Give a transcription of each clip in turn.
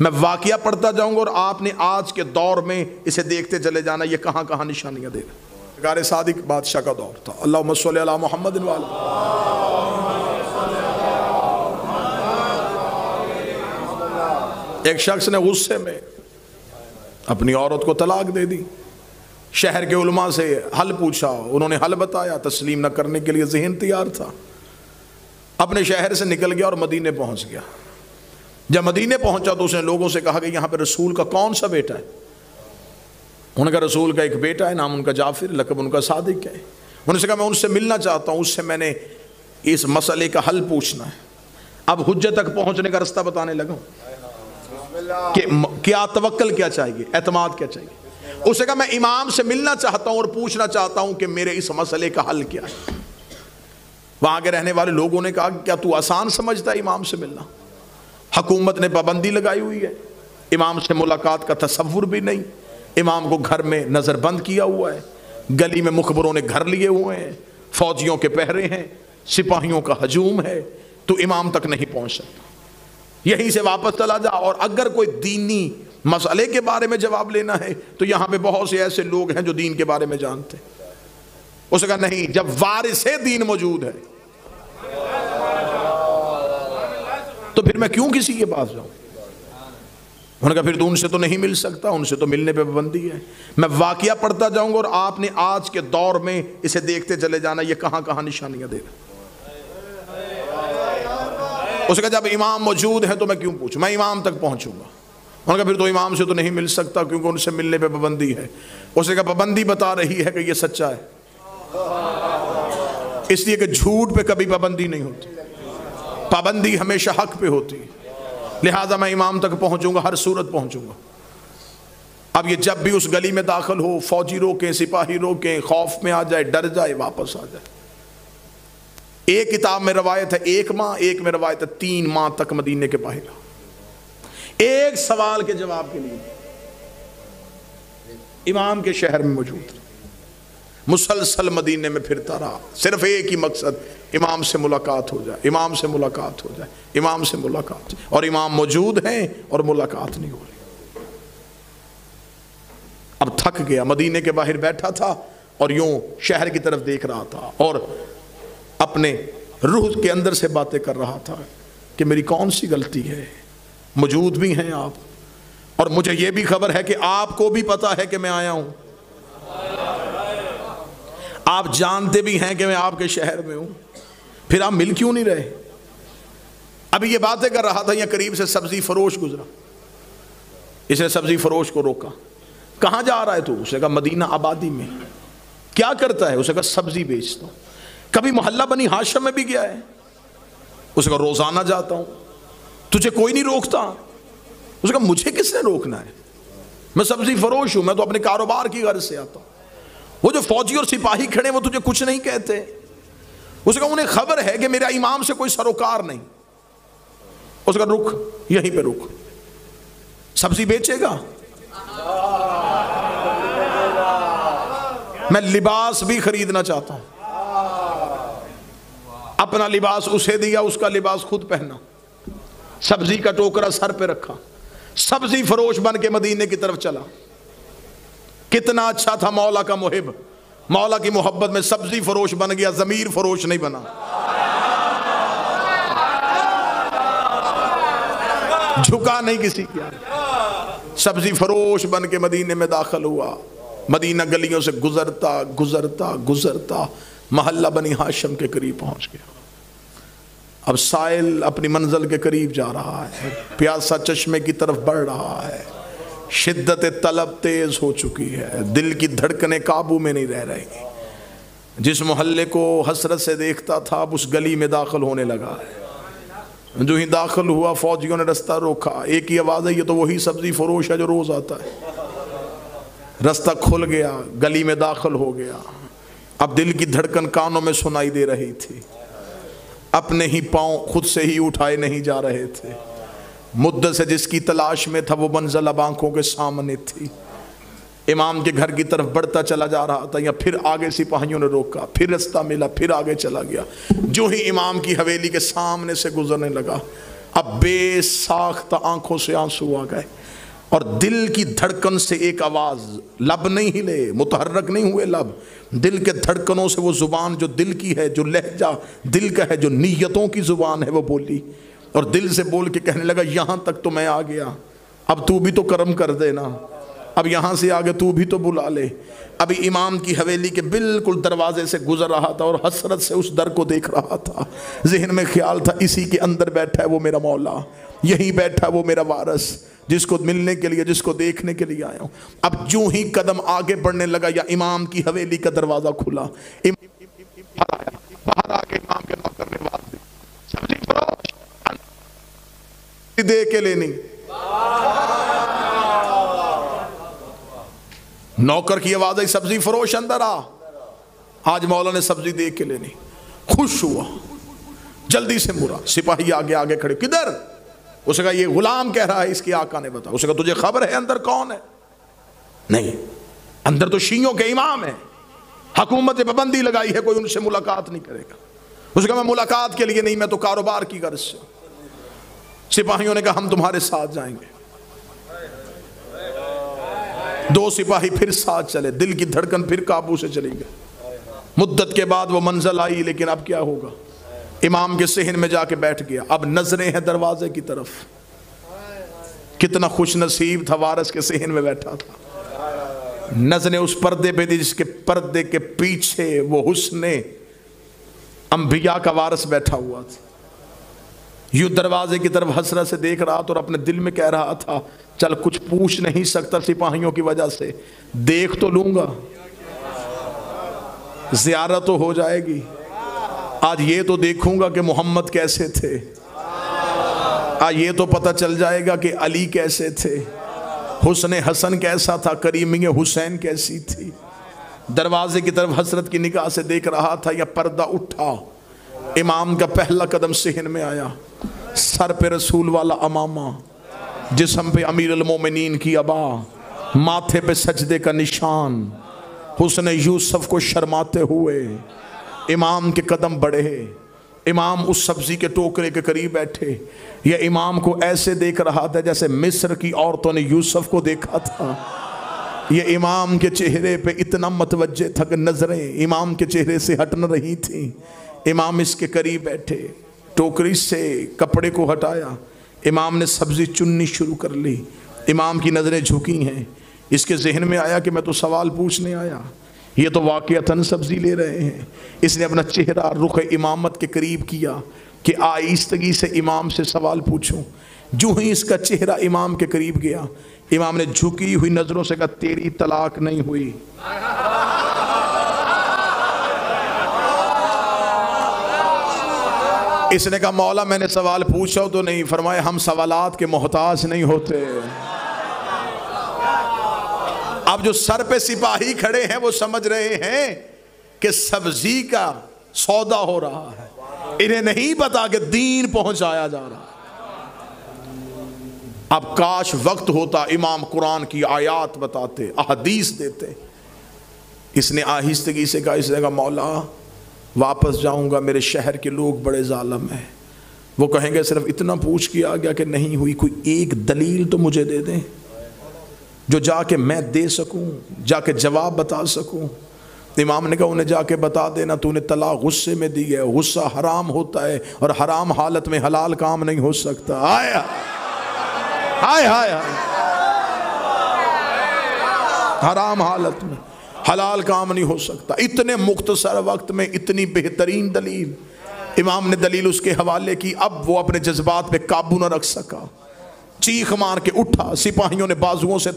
میں واقعہ پڑھتا جاؤں گا اور آپ نے آج کے دور میں اسے دیکھتے چلے جانا یہ کہاں کہاں نشانیاں دے گا۔ سرکار صادق بادشاہ کا دور تھا۔ اللہم صلی علی محمد ایک شخص نے غصے میں اپنی عورت کو طلاق دے دی۔ شہر کے علماء سے حل پوچھا، انہوں نے حل بتایا، تسلیم نہ کرنے کے لیے ذہن تیار تھا۔ اپنے شہر سے نکل گیا اور مدینے پہنچ گیا۔ جب مدینے پہنچا تو اس نے لوگوں سے کہا کہ یہاں پہ رسول کا کون سا بیٹا ہے؟ انہوں نے کہا رسول کا ایک بیٹا ہے، نام ان کا جعفر، لقب ان کا صادق ہے۔ انہوں نے کہا میں ان سے ملنا چاہتا ہوں، اس سے میں نے اس مسئلے کا حل پوچھنا ہے۔ اب حجت تک پہنچنے کا رستہ بتانے لگا کہ کیا توکل کیا چاہیے، اعتماد کیا چاہیے۔ اس نے کہا میں امام سے ملنا چاہتا ہوں اور پوچھنا چاہتا ہوں کہ میرے اس مسئلے کا حل کیا ہے۔ وہاں کے رہنے والے لوگوں نے کہا کیا تو آسان سمجھتا ہے امام سے ملنا؟ حکومت نے پابندی لگائی ہوئی ہے، امام سے ملاقات کا تصور بھی نہیں، امام کو گھر میں نظر بند کیا ہوا ہے، گلی میں مخبروں نے گھر لیے ہوئے ہیں، فوجیوں کے پہرے ہیں، سپاہیوں کا ہجوم ہے، تو امام تک نہیں پہنچ سکتا، یہیں سے واپس چلا جا۔ اور اگر کوئی دینی مسئلے کے بارے میں جواب لینا ہے تو یہاں پہ بہت سے ایسے لوگ ہیں جو دین کے بارے میں جانتے ہیں۔ اس نے کہا نہیں، جب وارث دین موجود ہے تو پھر میں کیوں کسی کے پاس جاؤں؟ انہوں نے کہا پھر تو ان سے تو نہیں مل سکتا، ان سے تو ملنے پہ پابندی ہے۔ میں واقعہ پڑھتا جاؤں گا اور آپ نے آج کے دور میں اسے دیکھتے چلے جانا یہ کہاں کہاں نشانیاں دے گا۔ اس نے کہا جب امام موجود ہے تو میں کیوں پوچھوں، میں امام تک پہنچوں گا۔ انہوں نے کہا پھر تو امام سے تو نہیں مل سکتا کیونکہ ان سے ملنے پہ پابندی ہے۔ اس نے کہا پابندی بتا رہی ہے کہ یہ سچا ہے، اس لیے کہ جھوٹ پہ کبھی پابندی نہیں ہوتی، پابندی ہمیشہ حق پہ ہوتی ہے، لہٰذا میں امام تک پہنچوں گا، ہر صورت پہنچوں گا۔ اب یہ جب بھی اس گلی میں داخل ہو، فوجی روکیں، سپاہی روکیں، خوف میں آ جائے، ڈر جائے، واپس آ جائے۔ ایک کتاب میں روایت ہے 1 ماہ، ایک میں روایت ہے 3 ماہ تک مدینے کے باہر رہا، ایک سوال کے جواب کے لیے امام کے شہر میں موجود، مسلسل مدینے میں پھرتا رہا، صرف ایک ہی مقصد، امام سے ملاقات ہو جائے، امام سے ملاقات ہو جائے، امام سے ملاقات، اور امام موجود ہیں اور ملاقات نہیں ہو رہی۔ اب تھک گیا، مدینے کے باہر بیٹھا تھا اور یوں شہر کی طرف دیکھ رہا تھا اور اپنے روح کے اندر سے باتیں کر رہا تھا کہ میری کون سی غلطی ہے، موجود بھی ہیں آپ، اور مجھے یہ بھی خبر ہے کہ آپ کو بھی پتا ہے کہ میں آیا ہوں، آپ جانتے بھی ہیں کہ میں آپ کے شہر میں ہوں، پھر آپ مل کیوں نہیں رہے؟ ابھی یہ باتیں کر رہا تھا، یہ قریب سے سبزی فروش گزرا، اس نے سبزی فروش کو روکا، کہاں جا رہا ہے تو؟ اس نے کہا مدینہ آبادی میں۔ کیا کرتا ہے؟ اس نے کہا سبزی بیچتا ہوں۔ کبھی محلہ بنی ہاشم میں بھی گیا ہے؟ اس نے کہا روزانہ جاتا ہوں۔ تجھے کوئی نہیں روکتا؟ اس نے کہا مجھے کس نے روکنا ہے، میں سبزی فروش ہوں، میں تو اپنے کاروبار کی غرض سے آتا ہوں۔ وہ جو فوجی اور سپاہی کھڑے وہ تجھے کچھ نہیں کہتے؟ اس نے کہا انہیں خبر ہے کہ میرا امام سے کوئی سروکار نہیں۔ اس نے کہا رک، یہیں پہ رک، سبزی بیچے گا؟ میں لباس بھی خریدنا چاہتا ہوں۔ اپنا لباس اسے دیا، اس کا لباس خود پہنا، سبزی کا ٹوکرا سر پہ رکھا، سبزی فروش بن کے مدینے کی طرف چلا۔ کتنا اچھا تھا مولا کا محب، مولا کی محبت میں سبزی فروش بن گیا، ضمیر فروش نہیں بنا۔ جھکا نہیں کسی کی، سبزی فروش بن کے مدینے میں داخل ہوا۔ مدینہ گلیوں سے گزرتا گزرتا گزرتا محلہ بنی ہاشم کے قریب پہنچ گیا۔ اب سائل اپنی منزل کے قریب جا رہا ہے، پیاسا چشمے کی طرف بڑھ رہا ہے، شدت طلب تیز ہو چکی ہے، دل کی دھڑکنیں قابو میں نہیں رہ رہی۔ جس محلے کو حسرت سے دیکھتا تھا اب اس گلی میں داخل ہونے لگا ہے۔ جو ہی داخل ہوا فوجیوں نے رستہ روکا، ایک ہی آواز ہے یہ تو وہی سبزی فروش ہے جو روز آتا ہے۔ رستہ کھل گیا، گلی میں داخل ہو گیا۔ اب دل کی دھڑکن کانوں میں سنائی دے رہی تھی، اپنے ہی پاؤں خود سے ہی اٹھائے نہیں جا رہے تھے۔ مدت سے جس کی تلاش میں تھا وہ منزل اب آنکھوں کے سامنے تھی۔ امام کے گھر کی طرف بڑھتا چلا جا رہا تھا، یا پھر آگے سپاہیوں نے روکا، پھر رستہ ملا، پھر آگے چلا گیا۔ جو ہی امام کی حویلی کے سامنے سے گزرنے لگا اب بے ساختہ آنکھوں سے آنسو آ گئے اور دل کی دھڑکن سے ایک آواز، لب نہیں ہلے، متحرک نہیں ہوئے لب، دل کے دھڑکنوں سے وہ زبان جو دل کی ہے، جو لہجہ دل کا ہے، جو نیتوں کی زبان ہے، وہ بولی اور دل سے بول کے کہنے لگا یہاں تک تو میں آ گیا، اب تو بھی تو کرم کر دینا، اب یہاں سے آگے تو بھی تو بلا لے۔ ابھی امام کی حویلی کے بالکل دروازے سے گزر رہا تھا اور حسرت سے اس در کو دیکھ رہا تھا، ذہن میں خیال تھا اسی کے اندر بیٹھا ہے وہ میرا مولا، یہیں بیٹھا ہے وہ میرا وارث، جس کو ملنے کے لیے، جس کو دیکھنے کے لیے آیا ہوں۔ اب جو ہی قدم آگے بڑھنے لگا یا امام کی حویلی کا دروازہ کھلا، باہر آ کے امام کے نوکر نے آواز دی، سبزی فروش دے کے لینی۔ نوکر کی آواز آئی، سبزی فروش اندر آ۔ آج مولا نے سبزی دے کے لینی، خوش ہوا، جلدی سے مرا، سپاہی آگے آگے کھڑے، کدھر؟ اس نے کہا یہ غلام کہہ رہا ہے اس کی آقا نے بتا۔ اس نے کہا تجھے خبر ہے اندر کون ہے؟ نہیں، اندر تو شیعوں کے امام ہیں، حکومت نے پابندی لگائی ہے کوئی ان سے ملاقات نہیں کرے گا۔ اس نے کہا میں ملاقات کے لیے نہیں، میں تو کاروبار کی غرض سے۔ سپاہیوں نے کہا ہم تمہارے ساتھ جائیں گے۔ دو سپاہی پھر ساتھ چلے، دل کی دھڑکن پھر قابو سے چلی گئی۔ مدت کے بعد وہ منزل آئی، لیکن اب کیا ہوگا؟ امام کے صحن میں جا کے بیٹھ گیا، اب نظریں ہیں دروازے کی طرف۔ کتنا خوش نصیب تھا، وارث کے صحن میں بیٹھا تھا، نظریں اس پردے پہ تھی جس کے پردے کے پیچھے وہ حسن انبیاء کا وارث بیٹھا ہوا تھا۔ یوں دروازے کی طرف حسرت سے دیکھ رہا تھا اور اپنے دل میں کہہ رہا تھا چل کچھ پوچھ نہیں سکتا سپاہیوں کی وجہ سے، دیکھ تو لوں گا، زیارت تو ہو جائے گی، آج یہ تو دیکھوں گا کہ محمد کیسے تھے، آج یہ تو پتہ چل جائے گا کہ علی کیسے تھے، حسن حسن کیسا تھا، کریمی حسین کیسی تھی۔ دروازے کی طرف حسرت کی نگاہ سے دیکھ رہا تھا، یا پردہ اٹھا، امام کا پہلا قدم صحن میں آیا، سر پہ رسول والا امامہ، جسم پہ امیر المومنین کی عبا، ماتھے پہ سجدے کا نشان، حسن یوسف کو شرماتے ہوئے امام کے قدم بڑھے۔ امام اس سبزی کے ٹوکرے کے قریب بیٹھے، یہ امام کو ایسے دیکھ رہا تھا جیسے مصر کی عورتوں نے یوسف کو دیکھا تھا۔ یہ امام کے چہرے پہ اتنا متوجہ تھا کہ نظریں امام کے چہرے سے ہٹ نہ رہی تھیں۔ امام اس کے قریب بیٹھے، ٹوکری سے کپڑے کو ہٹایا، امام نے سبزی چننی شروع کر لی، امام کی نظریں جھکی ہیں۔ اس کے ذہن میں آیا کہ میں تو سوال پوچھنے آیا، یہ تو واقعتاً سبزی لے رہے ہیں۔ اس نے اپنا چہرہ رخ امامت کے قریب کیا کہ آہستگی سے امام سے سوال پوچھوں۔ جو ہی اس کا چہرہ امام کے قریب گیا، امام نے جھکی ہوئی نظروں سے کہا تیری طلاق نہیں ہوئی۔ اس نے کہا مولا میں نے سوال پوچھا تو نہیں، فرمایا ہم سوالات کے محتاج نہیں ہوتے۔ اب جو سر پہ سپاہی کھڑے ہیں وہ سمجھ رہے ہیں کہ سبزی کا سودا ہو رہا ہے، انہیں نہیں پتا کہ دین پہنچایا جا رہا ہے۔ اب کاش وقت ہوتا امام قرآن کی آیات بتاتے، احادیث دیتے۔ اس نے آہستگی سے کہا، اس نے کہا مولا واپس جاؤں گا، میرے شہر کے لوگ بڑے ظالم ہیں، وہ کہیں گے صرف اتنا پوچھ کے آ گیا کہ نہیں ہوئی، کوئی ایک دلیل تو مجھے دے دیں جو جا کے میں دے سکوں، جا کے جواب بتا سکوں۔ امام نے کہا انہیں جا کے بتا دینا تو نے طلاق غصے میں دی ہے، غصہ حرام ہوتا ہے اور حرام حالت میں حلال کام نہیں ہو سکتا۔ آئے ہائے ہائے، حرام حالت میں حلال کام نہیں ہو سکتا۔ اتنے مختصر وقت میں اتنی بہترین دلیل، امام نے دلیل اس کے حوالے کی۔ اب وہ اپنے جذبات پہ قابو نہ رکھ سکا، چیخ مار کے اٹھا، سپاہیوں نے بازوؤں سے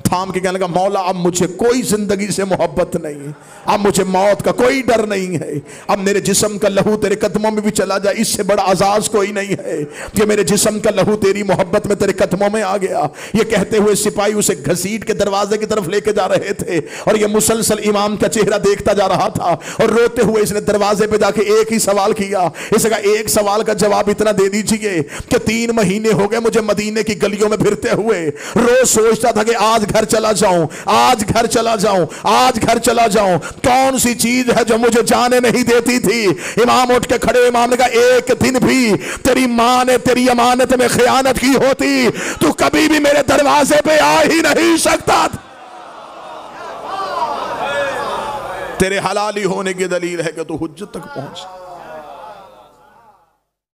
تھام کے کہنے لگا مولا اب مجھے کوئی زندگی سے محبت نہیں، اب مجھے موت کا کوئی ڈر نہیں ہے، اب میرے جسم کا لہو تیرے قدموں میں بھی چلا جائے اس سے بڑا عزاز کوئی نہیں ہے کہ میرے جسم کا لہو تیری محبت میں تیرے قدموں میں آ گیا۔ یہ کہتے ہوئے سپاہی اسے گھسیٹ کے دروازے کی طرف لے کے جا رہے تھے اور یہ مسلسل امام کا چہرہ دیکھتا جا رہا تھا، اور روتے ہوئے اس نے دروازے پہ جا کے ایک ہی سوال کیا۔ اس نے کہا ایک سوال کا جواب اتنا دے دیجئے کہ 3 مہینے ہو گئے مجھے مدینے کی گلیوں میں پھرتے ہوئے، روز سوچتا تھا کہ آج گھر چلا جاؤں، آج گھر چلا جاؤں، آج گھر چلا جاؤں، کون سی چیز ہے جو مجھے جانے نہیں دیتی تھی؟ امام اٹھ کے کھڑے، امام نے کہا ایک دن بھی تیری ماں نے تیری امانت میں خیانت کی ہوتی تو کبھی بھی میرے دروازے پہ آ ہی نہیں سکتا۔ تیرے حلالی ہونے کی دلیل ہے کہ تو حجت تک پہنچ۔